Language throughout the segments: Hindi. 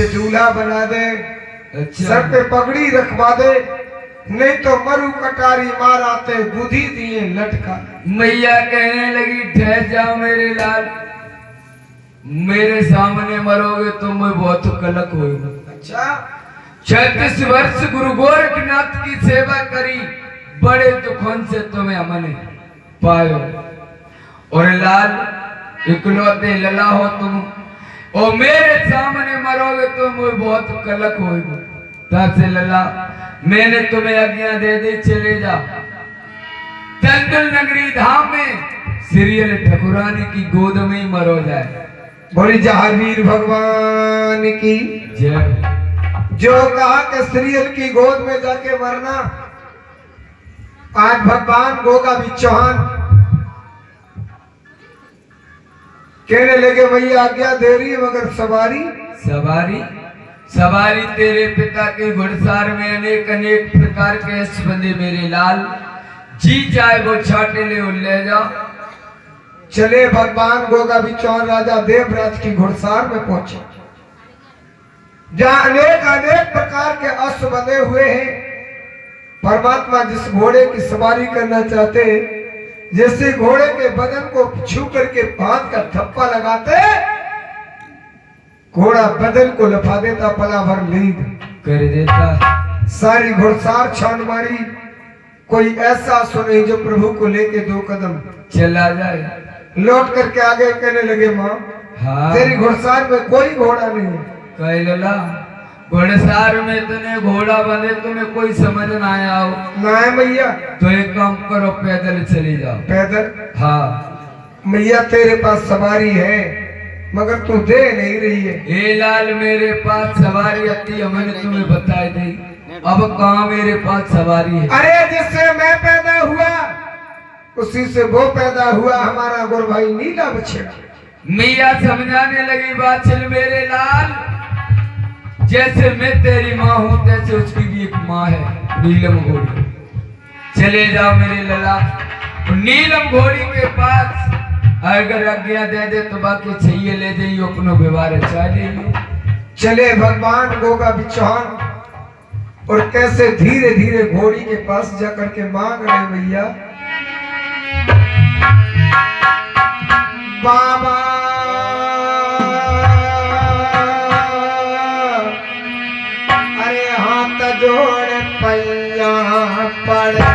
मुझे दूल्हा बना दे, अच्छा सर पे पगड़ी रखवा दे, नहीं तो मरु कटारी मार आते बुद्धि दिए लटका। मैया कहने लगी ठहर जाओ मेरे लाल, मेरे सामने मरोगे तो मैं बहुत कलक होगा। अच्छा 36 वर्ष गुरु गोरखनाथ की सेवा करी, बड़े दुखों से तुम्हें हमने पायो, और लाल इकलौते लला हो तुम, और मेरे सामने मरोगे तो मैं बहुत कलक होगा। तासे लला मैंने तुम्हें आज्ञा दे दी, चले जा तेंदुल नगरी धाम में सीरियल ठकुरानी की गोद में ही मरो जाए। बोली जहावीर भगवान की जय। जो कहा कि सीरियल की गोद में जाके मरना, आज भगवान गोगा भी चौहान कहने लगे भैया आज्ञा दे रही मगर सवारी सवारी सवारी तेरे पिता के घुड़सार में अनेक अनेक प्रकार के अश्व बंधे मेरे लाल, जी चाहे वो छाटे ले जा। चले भगवान गोगा भी चौहान राजा देवराज की घुड़सार में पहुंचे, जहां अनेक अनेक प्रकार के अश्व बंधे हुए हैं। परमात्मा जिस घोड़े की सवारी करना चाहते, जैसे घोड़े के बदन को छू करके बांध कर थप्पा लगाते, घोड़ा बदन को लफा देता, पला भर लीद कर देता। सारी घुड़सार छान मारी, कोई ऐसा सुने जो प्रभु को लेके 2 कदम चला जाए। लौट करके आगे कहने लगे माँ हाँ तेरी घुड़सार में कोई घोड़ा नहीं है। कह लला घुड़सार में तूने घोड़ा बंधे, तुम्हें कोई समझ ना आया हो ना है मैया, तो एक काम करो पैदल चले जाओ। पैदल? हाँ मैया तेरे पास सवारी है मगर तू दे नहीं रही है। ए लाल मेरे पास सवारी आती, मैंने तुम्हें बताई थी, अब कहाँ मेरे पास सवारी है। अरे जिससे मैं पैदा हुआ उसी से वो पैदा हुआ, हमारा गुरु भाई नीला बछड़ा। मियाँ समझाने लगी बात, चल मेरे लाल, जैसे मैं तेरी माँ हूँ तैसे उसकी भी एक माँ है नीलम घोड़ी। चले जाओ मेरे लला, नीलम घोड़ी के पास अगर आज्ञा दे दे तो बाकी चाहिए ले जाइए, अपनो व्यवहार अच्छा ले। चले भगवान गोगा भी चौहान, और कैसे धीरे धीरे घोड़ी के पास जाकर के मांग रहे भैया बाबा अरे हाथ जोड़ पैया पड़े।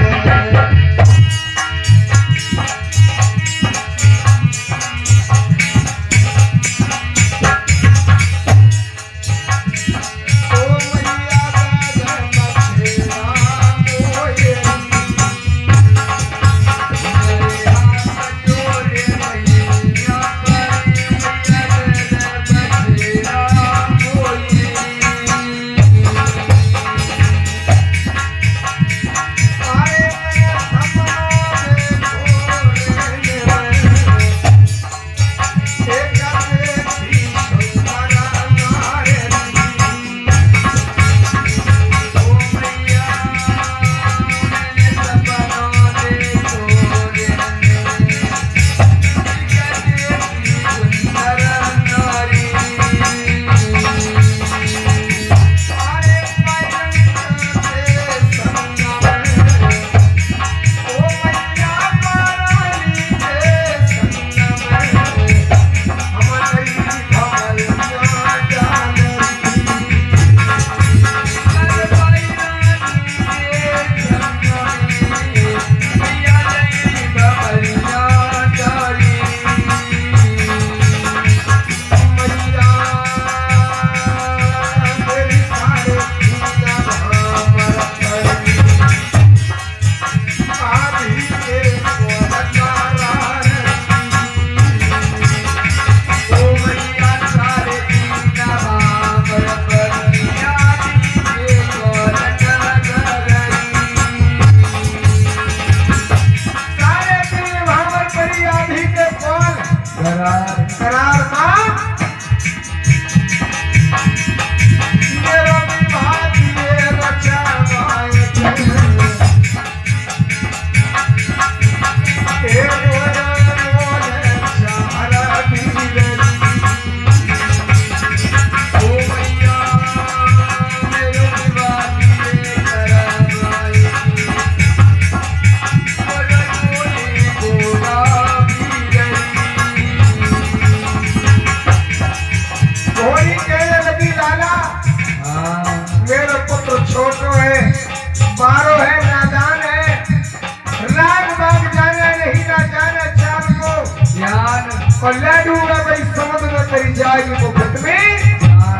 और ले डूबा भाई समुद्र में तेरी जाएगी मुफ्त में। हाँ,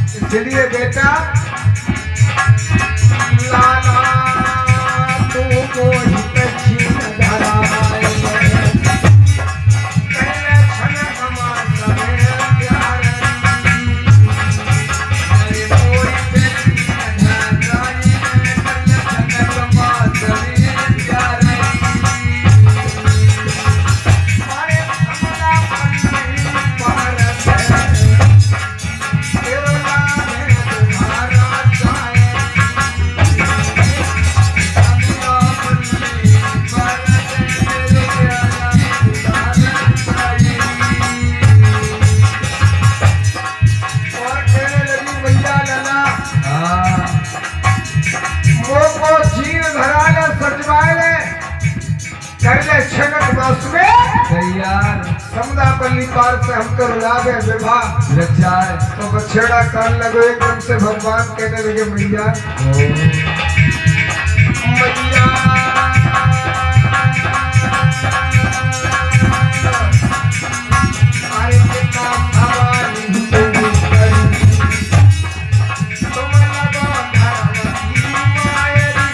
इसलिए बेटा लाला तू को ही कच्छी धरा समुदापल्ली पार से हम तो रुलावे विवाह रचाए तो बछड़ा कान लगो एकदम से भगवान कहने लगे मैया मैया आए कितना भवानी तुम लगो धर्मवती मायरी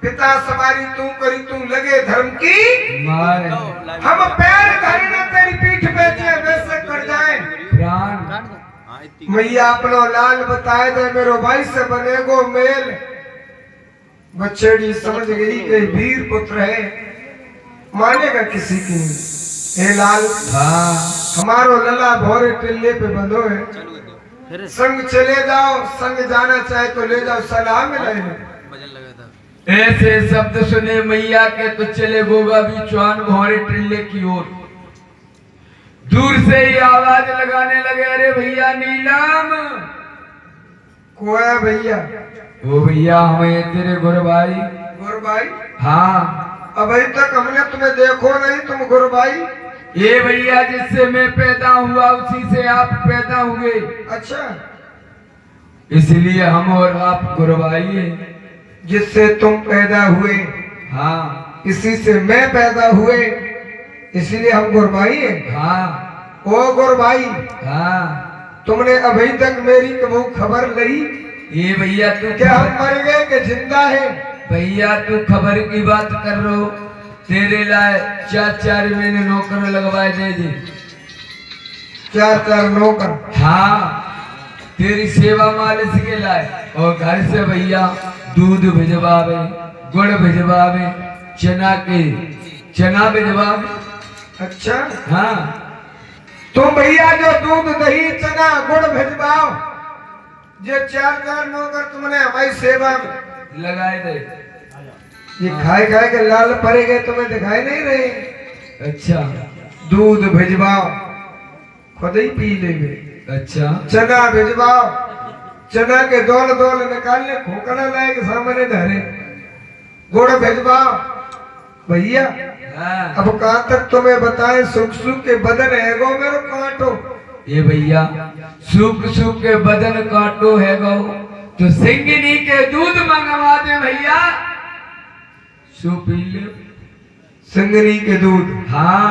पिता सवारी तू करी तू लगे धर्म की मारे हम पैर धरे न तेरी पीठ पे जे वैसे कर जाए प्राण मैया अपनो लाल बताए दे मेरो भाई से बनेगो मेल। बछड़ी समझ गई कि वीर पुत्र है मानेगा किसी की नहीं। हे लाल हाँ हमारो लला भोरे टिल्ले पे बंधो है संग चले जाओ संग जाना चाहे तो ले जाओ सलाह मिलेगा। ऐसे शब्द सुने मैया के तो चले गोगा भी चौहान घोड़े टिल्ले की ओर। दूर से ही आवाज लगाने लगे अरे भैया नीलम कोया भैया वो भैया हमें तेरे गुरबाई गुरबाई हाँ अभी तक हमने तुम्हें देखो नहीं तुम गुरबाई। ये भैया जिससे मैं पैदा हुआ उसी से आप पैदा हुए। अच्छा इसलिए हम और आप गुरबाई है। जिससे तुम पैदा हुए हाँ इसी से मैं पैदा हुए इसलिए हम गुरबाई है। हाँ ओ गुरबाई हाँ तुमने अभी तक मेरी कबू खबर ली ये भैया तू क्या हम मर गए कि जिंदा है। भैया तू खबर की बात कर रहे हो तेरे लाए 4 महीने नौकर लगवाए दे जी 4 नौकर हाँ तेरी सेवा मालिश के लाए और घर से भैया दूध भिजवावे गुड़ भिजवावे चना भिजवावे। अच्छा हाँ तुम भैया जो दूध दही चना गुड़ भिजवाओ जो 4 नौकर तुमने हमारी सेवा में लगाए दे। ये खाए खाए के लाल पड़े गए तुम्हें दिखाई नहीं रहे। अच्छा दूध भिजवाओ खुद ही पी लेंगे। अच्छा चना भिजवाओ चना के दौल निकालने खोखला लाए के सामने धरे। गुड़ भिजवाओ भैया हाँ। अब कहाँ तक तुम्हें बताएं सुख सुख के बदन है गो मेरो कांटो। ये भैया सूख सूख के बदन काटो है गो तो सिंगनी के दूध मंगवा दे भैया सो पी ले। सिंगनी के दूध हाँ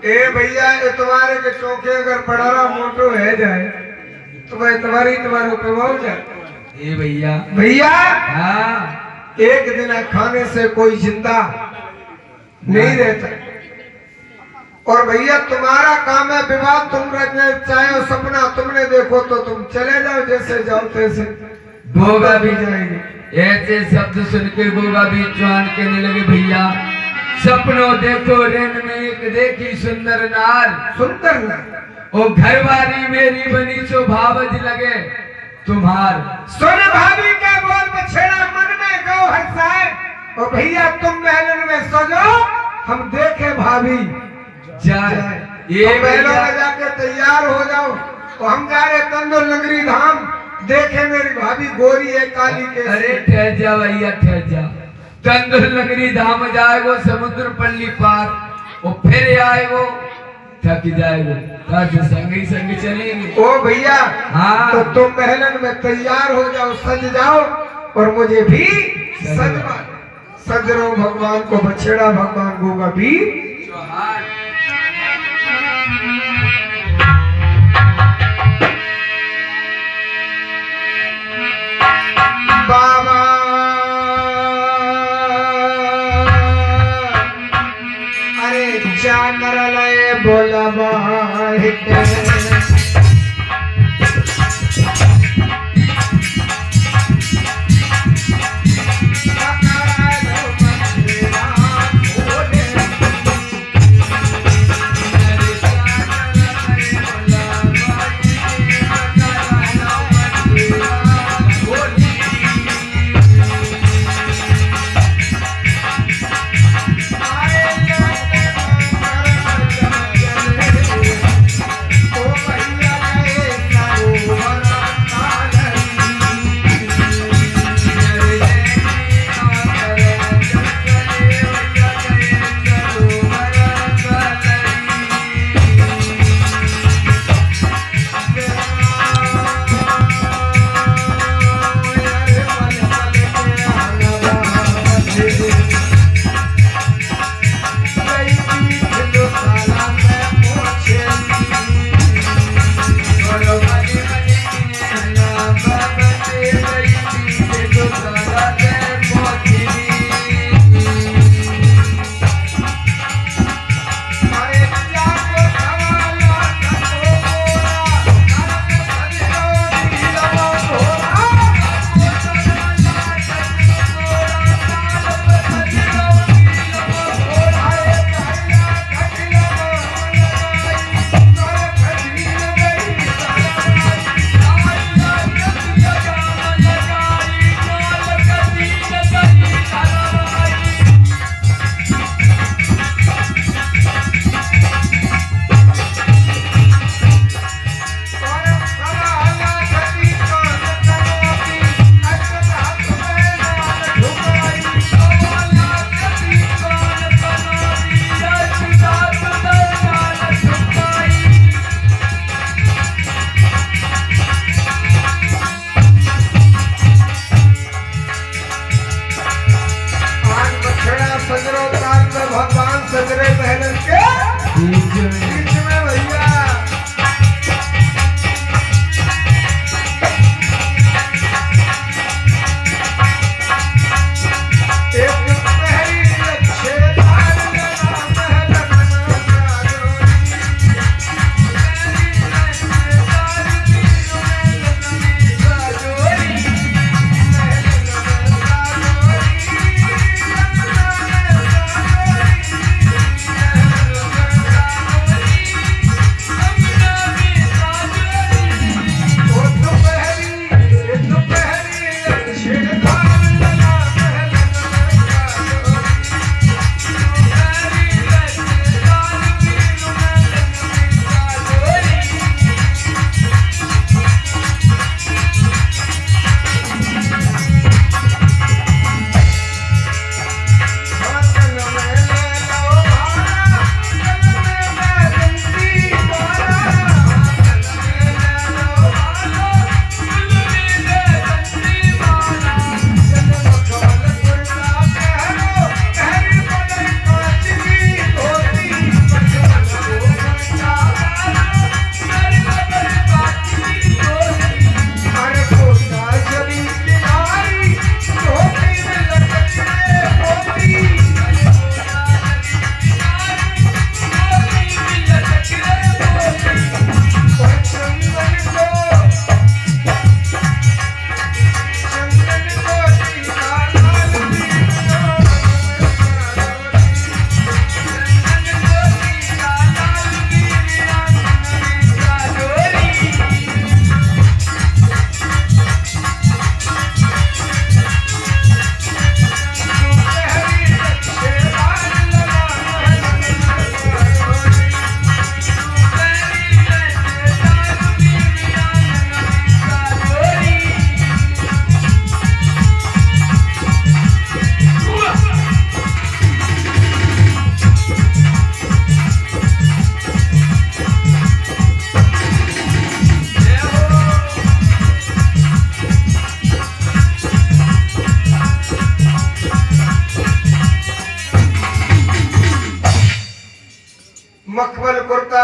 ए भैया इतवारे के चौके अगर बड़ा मोटो है जाए तो मैं तुम्हारी तुम्हारे पे हो जाए। ए भैया भैया हाँ एक दिन खाने से कोई जिंदा नहीं रहता। और भैया तुम्हारा काम है विवाह, तुम रखने चाहे सपना तुमने देखो तो तुम चले जाओ, जैसे जाओ तैसे गोगा भी जाएगी। ऐसे शब्द सुन के गोगा भी चौहान कहने लगे भैया सपनों देखो रेन में एक देखी सुंदर नार, सुंदर ना ओ घरवाली मेरी बनी सो भावज लगे तुम्हार। सुन भाभी का बोल बछड़ा मन में गौ हर्षाए। और भैया तुम महलन में सो जाओ, हम देखे भाभी जाए ये महलों में जाके तैयार हो जाओ। तो हम जा रहे तंदुर नगरी धाम, देखे मेरी भाभी गोरी है काली के। अरे ठहर जा भैया ठहर जा, तंदुर नगरी धाम जाएगो समुद्र पल्ली पार, और फिर आएगो थक जाएगो, संग ही संग चलेंगे। ओ भैया हाँ तो तुम महलन में तैयार हो जाओ, सज जाओ और मुझे भी सजवा। सज रहो भगवान को बछड़ा, भगवान गोगा भी चौहान। बाबा अरे जा कर लय बोलबा ओ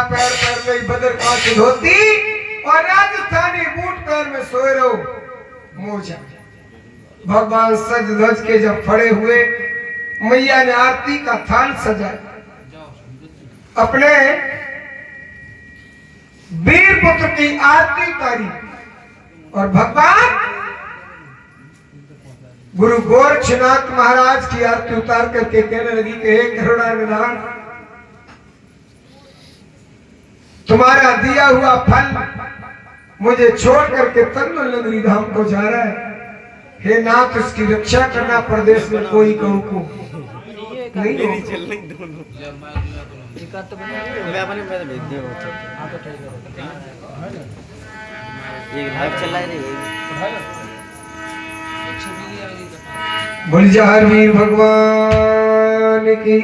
पैर पैर में बदर कहां से धोती और राजस्थानी बूट पैर में सोए रहो मोजा। भगवान सज धज के जब खड़े हुए, मैया ने आरती का थाल सजाया, अपने वीर पुत्र की आरती करी और भगवान गुरु गोरक्षनाथ महाराज की आरती उतार करके कहने लगी कि हे करुणानिधान, तुम्हारा दिया हुआ फल मुझे छोड़ करके तन्नो नगरी धाम को जा रहा है। हे नाथ, उसकी रक्षा करना, प्रदेश में कोई कहूं को नहीं हो। बोल जा हर वीर भगवान की।